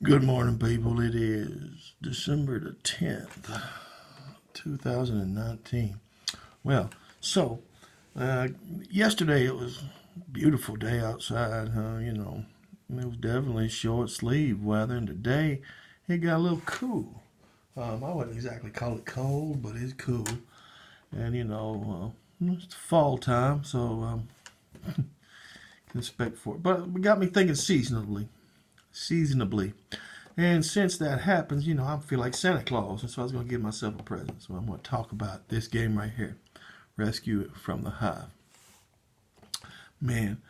Good morning, people. It is December the 10th, 2019. Well, so, yesterday it was a beautiful day outside, huh? It was definitely short sleeve weather, and today it got a little cool. I wouldn't exactly call it cold, but it's cool. And, it's fall time, so can expect for it. But it got me thinking seasonably. And since that happens, I feel like Santa Claus, and so I was going to give myself a present. So I'm going to talk about this game right here, Rescue from the Hive. Man,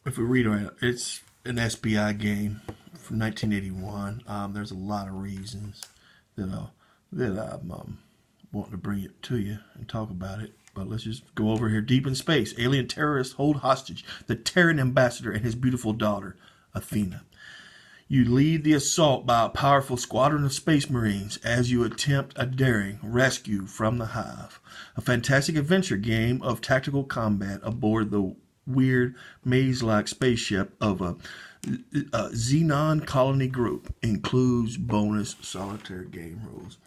if we read it, it's an SPI game from 1981. There's a lot of reasons that I'm wanting to bring it to you and talk about it. But let's just go over here. Deep in space, alien terrorists hold hostage the Terran ambassador and his beautiful daughter, Athena. You lead the assault by a powerful squadron of space marines as you attempt a daring rescue from the Hive, a fantastic adventure game of tactical combat aboard the weird maze-like spaceship of a Xenon colony group. Includes bonus solitaire game rules.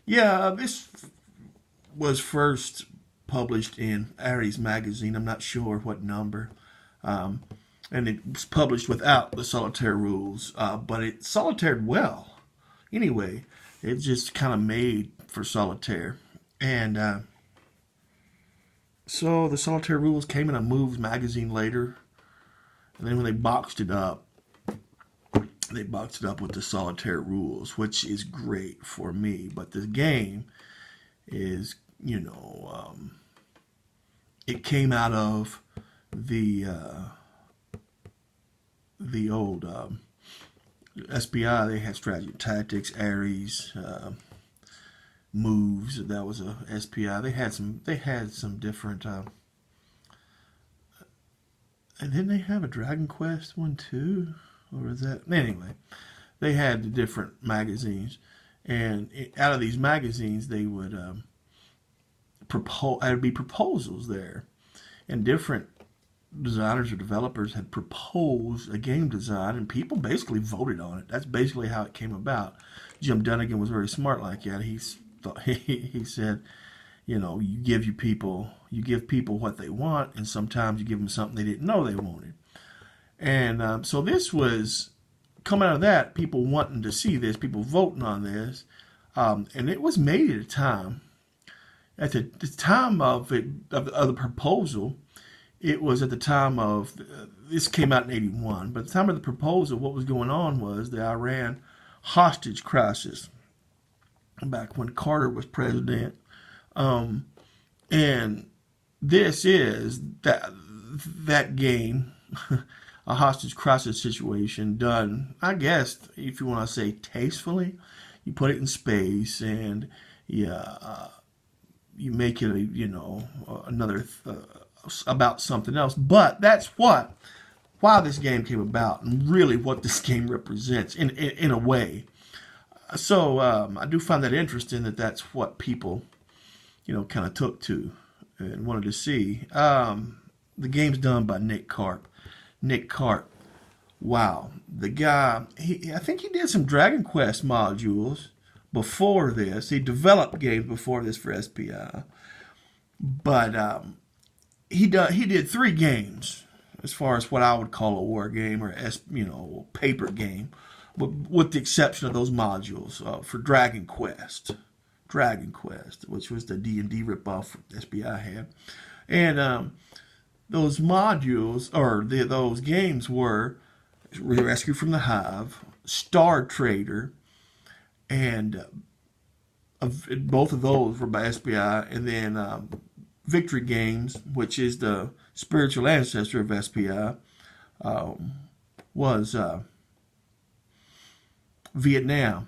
Yeah, this was first published in Ares magazine. I'm not sure what number. And it was published without the solitaire rules, but it solitaired well. Anyway, it just kind of made for solitaire. And so the solitaire rules came in a Moves magazine later. And then when they boxed it up with the solitaire rules, which is great for me. But the game is, it came out of the old SPI. They had strategy and tactics, Ares, moves. That was a SPI. They had some different. And didn't they have a Dragon Quest one too, or is that anyway? They had the different magazines, and out of these magazines, they would propose. There'd be proposals there, and different designers or developers had proposed a game design, and people basically voted on it. That's basically how it came about. Jim Dunnigan was very smart like that. He said, you give people what they want, and sometimes you give them something they didn't know they wanted. And so this was coming out of that, people wanting to see this, people voting on this, and it was made at a time. At the time of the proposal, it was at the time of, this came out in 81, but at the time of the proposal, what was going on was the Iran hostage crisis back when Carter was president. And this is that game, a hostage crisis situation done, I guess, if you want to say tastefully. You put it in space, and you make it another about something else. But that's why this game came about, and really what this game represents in a way. So I do find that interesting that's what people kind of took to and wanted to see. The game's done by Nick Karp. Nick Karp, wow, the guy, I think he did some Dragon Quest modules before this. He developed games before this for SPI, but he did 3 games as far as what I would call a war game or paper game, with the exception of those modules for Dragon Quest, which was the D&D ripoff SPI had, and those modules or those games were Rescue from the Hive, Star Trader, and both of those were by SPI, and then Victory Games, which is the spiritual ancestor of SPI, was Vietnam,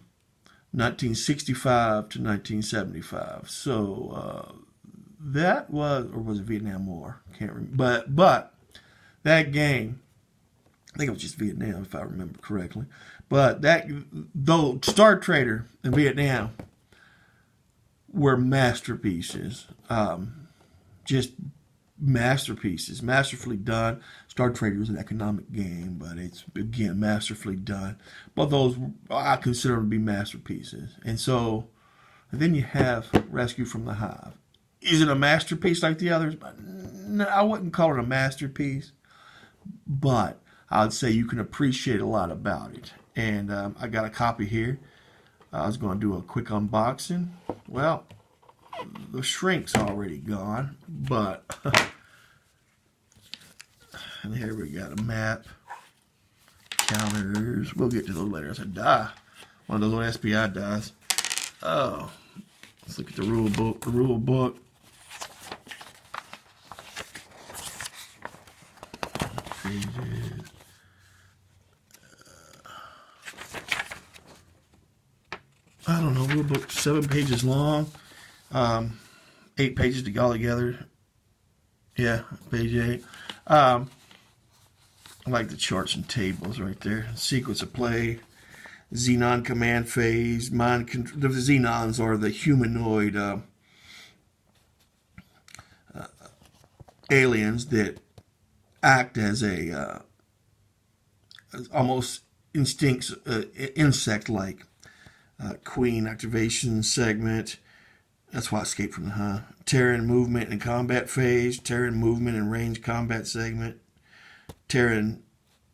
1965 to 1975. So that was, or was it Vietnam War? Can't remember. But that game, I think it was just Vietnam if I remember correctly. But though Star Trader and Vietnam were masterpieces, just masterpieces, masterfully done. Star Trader is an economic game, but it's, again, masterfully done. But those I consider them to be masterpieces. And so, and then you have Rescue from the Hive. Is it a masterpiece like the others? No, I wouldn't call it a masterpiece, but I'd say you can appreciate a lot about it. And I got a copy here. I was going to do a quick unboxing. Well, the shrink's already gone, but and here we got a map, counters. We'll get to those later. It's a die, one of those little SPI dies. Oh, let's look at the rule book. The rule book. Pages. I don't know. Rule book 7 pages long. 8 pages to go all together. Yeah, page 8. I like the charts and tables right there. Sequence of play, Xenon command phase. The Xenons are the humanoid aliens that act as a almost insect-like queen activation segment. That's why I escaped from the Hive. Terran movement and combat phase. Terran movement and range combat segment. Terran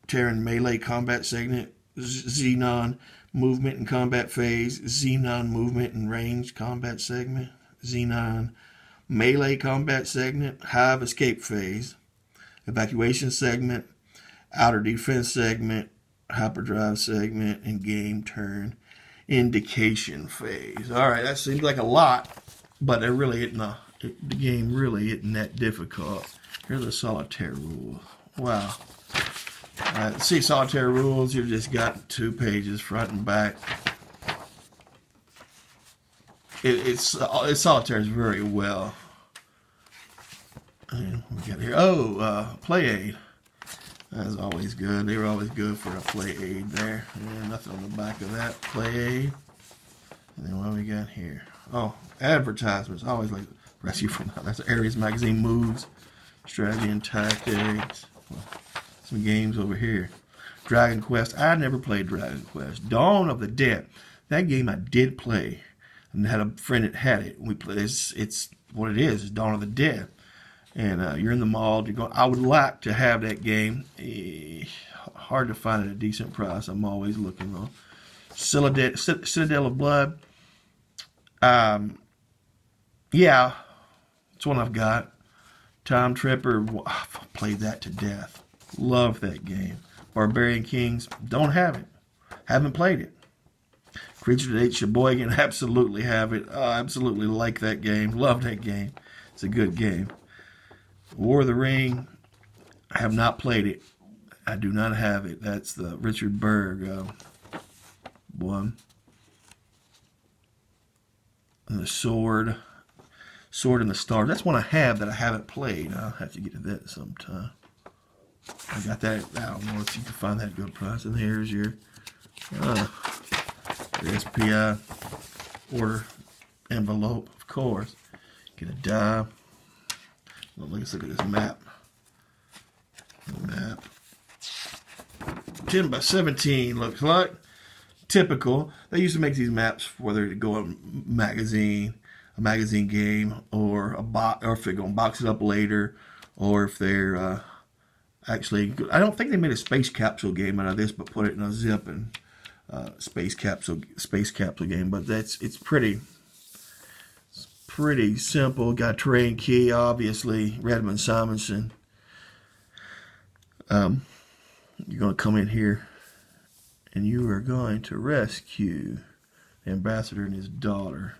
melee combat segment. Xenon movement and combat phase. Xenon movement and range combat segment. Xenon melee combat segment. Hive escape phase. Evacuation segment. Outer defense segment. Hyperdrive segment. And game turn indication phase. All right, that seems like a lot, but it really isn't. The game really isn't that difficult. Here's the solitaire rules. Wow. All right, see solitaire rules. You've just got 2 pages, front and back. It's solitaire is very well. And we got here. Oh, play aid. That's always good. They were always good for a play aid there. Yeah, nothing on the back of that. Play aid. And then what we got here? Oh, advertisements. I always like Rescue from the Hive. That's Ares Magazine moves. Strategy and tactics. Well, some games over here. Dragon Quest. I never played Dragon Quest. Dawn of the Dead. That game I did play. And I had a friend that had it. We played. It's what it is. It's Dawn of the Dead. And you're in the mall. You're going. I would like to have that game. Hard to find at a decent price. I'm always looking on. Citadel of Blood. Yeah, it's one I've got. Time Tripper. I've played that to death. Love that game. Barbarian Kings. Don't have it. Haven't played it. Creature That Ate Sheboygan. Absolutely have it. Absolutely like that game. Love that game. It's a good game. War of the Ring, I have not played it. I do not have it. That's the Richard Berg one. And the Sword and the Stars. That's one I have that I haven't played. I'll have to get to that sometime. I got that. I don't know if you can find that at a good price. And here's your SPI order envelope, of course. Get a die. Well, let's look at this map. The map. 10 by 17 looks like. Typical. They used to make these maps whether to go in a magazine game, or a box, or if they're going to box it up later, or if they're actually. I don't think they made a space capsule game out of this, but put it in a zip and space capsule game. But it's pretty simple. Got terrain key, obviously. Redmond Simonson. You're going to come in here and you are going to rescue the ambassador and his daughter.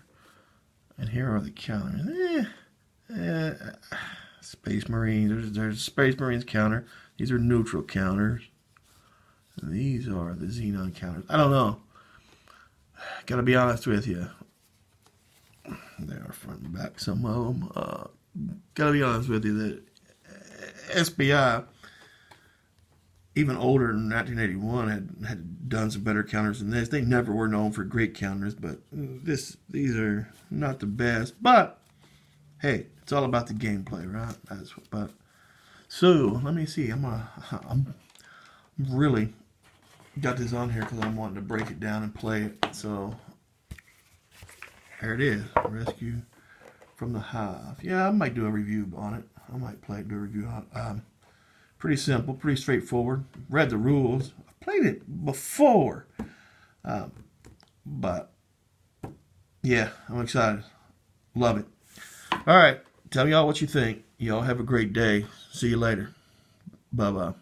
And here are the counters. Space Marines. There's Space Marines counter. These are neutral counters. And these are the Xenon counters. I don't know. Got to be honest with you. They are front and back, some of them. Gotta be honest with you, that SPI, even older than 1981, had done some better counters than this. They never were known for great counters, but these are not the best. But hey, it's all about the gameplay, right? But so let me see. I'm really got this on here because I'm wanting to break it down and play it. So there it is, Rescue from the Hive. Yeah, I might do a review on it. I might play it, do a review on it. Pretty simple, pretty straightforward. Read the rules. I've played it before. But yeah, I'm excited. Love it. All right, tell me all what you think. Y'all have a great day. See you later. Bye-bye.